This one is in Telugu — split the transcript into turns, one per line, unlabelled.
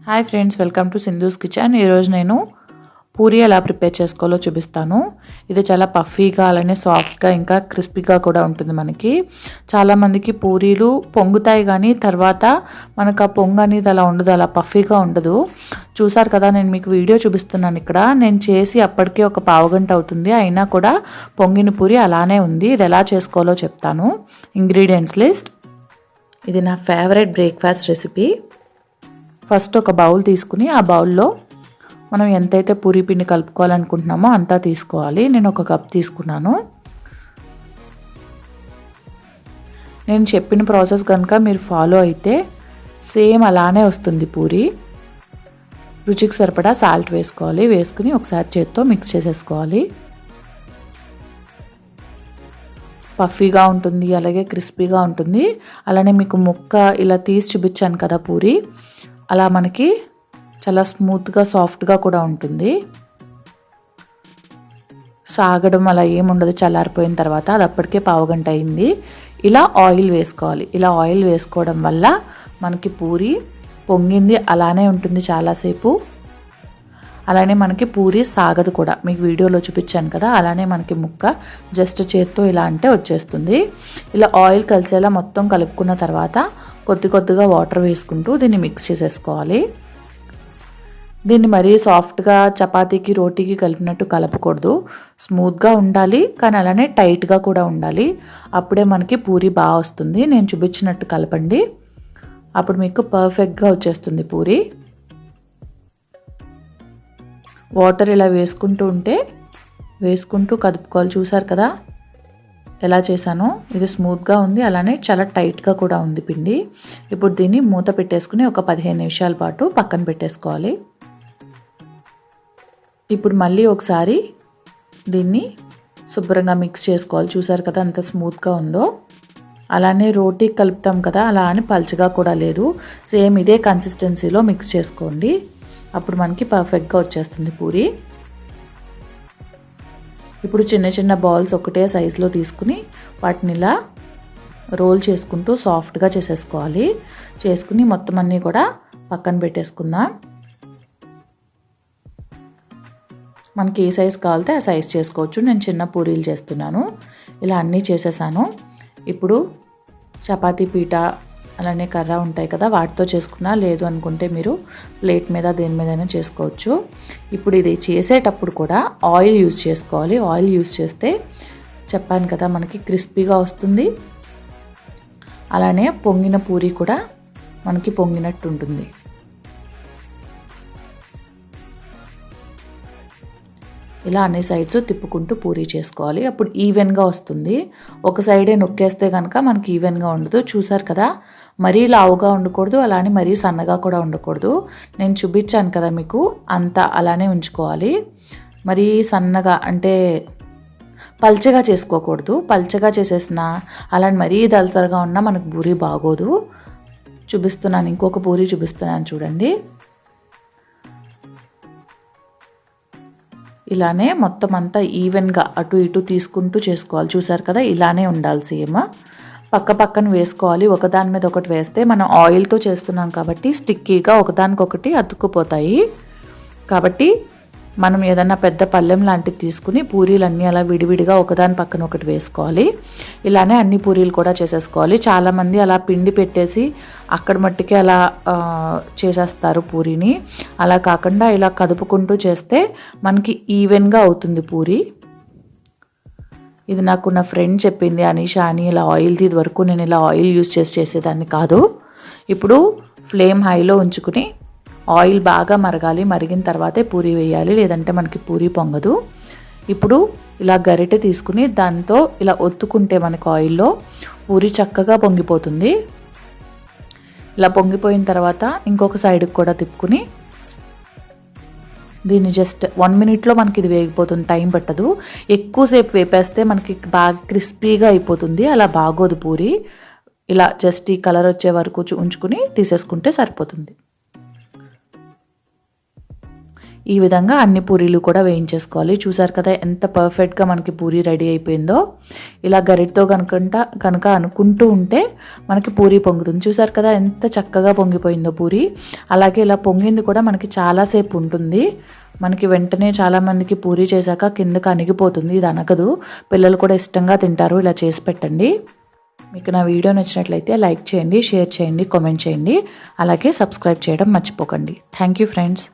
Hi friends, welcome to Sindhu's kitchen. ఈరోజు నేను పూరి ఎలా ప్రిపేర్ చేసుకోవాలో చూపిస్తాను. ఇది చాలా పఫీగా, అలానే సాఫ్ట్గా, ఇంకా క్రిస్పీగా కూడా ఉంటుంది. మనకి చాలామందికి పూరీలు పొంగుతాయి, కానీ తర్వాత మనకు ఆ పొంగు అనేది అలా ఉండదు, అలా పఫీగా ఉండదు. చూసారు కదా, నేను మీకు వీడియో చూపిస్తున్నాను. ఇక్కడ నేను చేసి అప్పటికే ఒక పావుగంట అవుతుంది, అయినా కూడా పొంగిన పూరి అలానే ఉంది. ఇది ఎలా చేసుకోవాలో చెప్తాను. Ingredients list. ఇది నా ఫేవరెట్ బ్రేక్ఫాస్ట్ రెసిపీ. ఫస్ట్ ఒక బౌల్ తీసుకుని ఆ బౌల్లో మనం ఎంతైతే పూరీ పిండి కలుపుకోవాలనుకుంటున్నామో అంతా తీసుకోవాలి. నేను ఒక కప్ తీసుకున్నాను. నేను చెప్పిన ప్రాసెస్ కనుక మీరు ఫాలో అయితే సేమ్ అలానే వస్తుంది పూరి. రుచికి సరిపడా సాల్ట్ వేసుకోవాలి. వేసుకుని ఒకసారి చేత్తో మిక్స్ చేసేసుకోవాలి. పఫీగా ఉంటుంది, అలాగే క్రిస్పీగా ఉంటుంది. అలానే మీకు ముక్క ఇలా తీసి చూపించాను కదా పూరి, అలా మనకి చాలా స్మూత్గా సాఫ్ట్గా కూడా ఉంటుంది. సాగడం అలా ఏముండదు. చల్లారిపోయిన తర్వాత అది అప్పటికే పావుగంట అయింది. ఇలా ఆయిల్ వేసుకోవాలి. ఇలా ఆయిల్ వేసుకోవడం వల్ల మనకి పూరి పొంగింది అలానే ఉంటుంది చాలాసేపు. అలానే మనకి పూరి సాగదు కూడా. మీకు వీడియోలో చూపించాను కదా, అలానే మనకి ముక్క జస్ట్ చేత్తో ఇలా అంటే వచ్చేస్తుంది. ఇలా ఆయిల్ కలిసేలా మొత్తం కలుపుకున్న తర్వాత కొద్ది కొద్దిగా వాటర్ వేసుకుంటూ దీన్ని మిక్స్ చేసేసుకోవాలి. దీన్ని మరీ సాఫ్ట్గా చపాతీకి రోటీకి కలిపినట్టు కలపకూడదు. స్మూత్గా ఉండాలి, కానీ అలానే టైట్గా కూడా ఉండాలి. అప్పుడే మనకి పూరి బాగా వస్తుంది. నేను చూపించినట్టు కలపండి, అప్పుడు మీకు పర్ఫెక్ట్గా వచ్చేస్తుంది పూరి. వాటర్ ఇలా వేసుకుంటూ కదుపుకోవాలి. చూసారు కదా ఎలా చేశానో. ఇది స్మూత్గా ఉంది, అలానే చాలా టైట్గా కూడా ఉంది పిండి. ఇప్పుడు దీన్ని మూత పెట్టేసుకుని ఒక 15 నిమిషాల పాటు పక్కన పెట్టేసుకోవాలి. ఇప్పుడు మళ్ళీ ఒకసారి దీన్ని శుభ్రంగా మిక్స్ చేసుకోవాలి. చూసారు కదా ఎంత స్మూత్గా ఉందో. అలానే రోటీకి కలుపుతాం కదా, అలా అని పల్చగా కూడా లేదు. సేమ్ ఇదే కన్సిస్టెన్సీలో మిక్స్ చేసుకోండి, అప్పుడు మనకి పర్ఫెక్ట్గా వచ్చేస్తుంది పూరి. ఇప్పుడు చిన్న చిన్న బాల్స్ ఒకటే సైజులో తీసుకుని వాటిని ఇలా రోల్ చేసుకుంటూ సాఫ్ట్గా చేసేసుకోవాలి. చేసుకుని మొత్తం అన్నీ కూడా పక్కన పెట్టేసుకుందాం. మనకి ఏ సైజు కావాలితే ఆ సైజు చేసుకోవచ్చు. నేను చిన్న పూరీలు చేస్తున్నాను. ఇలా అన్నీ చేసేసాను. ఇప్పుడు చపాతీ పీట అలానే కర్ర ఉంటాయి కదా, వాటితో చేసుకున్నా, లేదు అనుకుంటే మీరు ప్లేట్ మీద దేని మీదైనా చేసుకోవచ్చు. ఇప్పుడు ఇది చేసేటప్పుడు కూడా ఆయిల్ యూజ్ చేసుకోవాలి. ఆయిల్ యూజ్ చేస్తే చెప్పాను కదా మనకి క్రిస్పీగా వస్తుంది, అలానే పొంగిన పూరి కూడా మనకి పొంగినట్టు ఉంటుంది. ఇలా అన్ని సైడ్స్ తిప్పుకుంటూ పూరి చేసుకోవాలి. అప్పుడు ఈవెన్గా వస్తుంది. ఒక సైడే నొక్కేస్తే కనుక మనకి ఈవెన్గా ఉండదు. చూసారు కదా, మరీ లావుగా ఉండకూడదు, అలానే మరీ సన్నగా కూడా ఉండకూడదు. నేను చూపించాను కదా మీకు, అంతా అలానే ఉంచుకోవాలి. మరీ సన్నగా అంటే పల్చగా చేసుకోకూడదు. పల్చగా చేసేసిన అలానే మరీ దలసరగా ఉన్నా మనకు పూరి బాగోదు. చూపిస్తున్నాను, ఇంకొక పూరి చూపిస్తున్నాను చూడండి. ఇలానే మొత్తం అంతా ఈవెన్గా అటు ఇటు తీసుకుంటూ చేసుకోవాలి. చూసారు కదా, ఇలానే ఉండాలి. సేమ్ పక్క పక్కన వేసుకోవాలి. ఒకదాని మీద ఒకటి వేస్తే మనం ఆయిల్తో చేస్తున్నాం కాబట్టి స్టిక్కీగా ఒకదానికొకటి అతుక్కుపోతాయి. కాబట్టి మనం ఏదన్నా పెద్ద పళ్ళెం లాంటిది తీసుకుని పూరీలన్నీ అలా విడివిడిగా ఒకదాని పక్కన ఒకటి వేసుకోవాలి. ఇలానే అన్ని పూరీలు కూడా చేసేసుకోవాలి. చాలామంది అలా పిండి పెట్టేసి అక్కడ మట్టికి అలా చేసేస్తారు పూరీని. అలా కాకుండా ఇలా కదుపుకుంటూ చేస్తే మనకి ఈవెన్గా అవుతుంది పూరి. ఇది నాకు నా ఫ్రెండ్ చెప్పింది, అనీషా అని. ఇలా ఆయిల్ది ఇది వరకు నేను ఇలా ఆయిల్ యూజ్ చేసేదాన్ని కాదు. ఇప్పుడు ఫ్లేమ్ హైలో ఉంచుకుని ఆయిల్ బాగా మరగాలి. మరిగిన తర్వాతే పూరి వేయాలి, లేదంటే మనకి పూరి పొంగదు. ఇప్పుడు ఇలా గరిటె తీసుకుని దాంతో ఇలా ఒత్తుకుంటే మనకు ఆయిల్లో పూరి చక్కగా పొంగిపోతుంది. ఇలా పొంగిపోయిన తర్వాత ఇంకొక సైడ్కి కూడా తిప్పుకుని దీన్ని జస్ట్ 1 మినిట్లో మనకి ఇది వేగిపోతుంది. టైం పట్టదు. ఎక్కువసేపు వేపేస్తే మనకి బాగా క్రిస్పీగా అయిపోతుంది, అలా బాగోదు పూరి. ఇలా జస్ట్ ఈ కలర్ వచ్చే వరకు ఉంచుకుని తీసేసుకుంటే సరిపోతుంది. ఈ విధంగా అన్ని పూరీలు కూడా వేయించేసుకోవాలి. చూసారు కదా ఎంత పర్ఫెక్ట్గా మనకి పూరీ రెడీ అయిపోయిందో. ఇలా గరిటతో కనుక అనుకుంటూ ఉంటే మనకి పూరీ పొంగుతుంది. చూసారు కదా ఎంత చక్కగా పొంగిపోయిందో పూరీ. అలాగే ఇలా పొంగింది కూడా మనకి చాలాసేపు ఉంటుంది. మనకి వెంటనే చాలామందికి పూరీ చేశాక కిందకి అణిగిపోతుంది, ఇది అనగదు. పిల్లలు కూడా ఇష్టంగా తింటారు. ఇలా చేసి పెట్టండి. మీకు నా వీడియో నచ్చినట్లయితే లైక్ చేయండి, షేర్ చేయండి, కామెంట్ చేయండి. అలాగే సబ్స్క్రైబ్ చేయడం మర్చిపోకండి. Thank you friends.